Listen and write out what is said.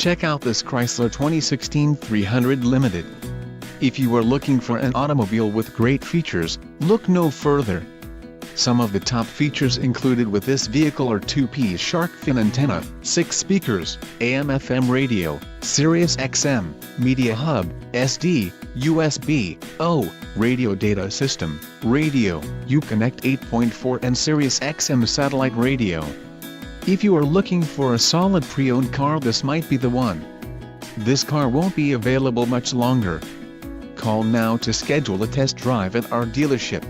Check out this Chrysler 2016 300 Limited. If you are looking for an automobile with great features, look no further. Some of the top features included with this vehicle are 2-piece shark fin antenna, 6 speakers, AM/FM radio, Sirius XM, media hub, SD, USB, radio data system, radio, Uconnect 8.4 and Sirius XM satellite radio. If you are looking for a solid pre-owned car, this might be the one. This car won't be available much longer. Call now to schedule a test drive at our dealership.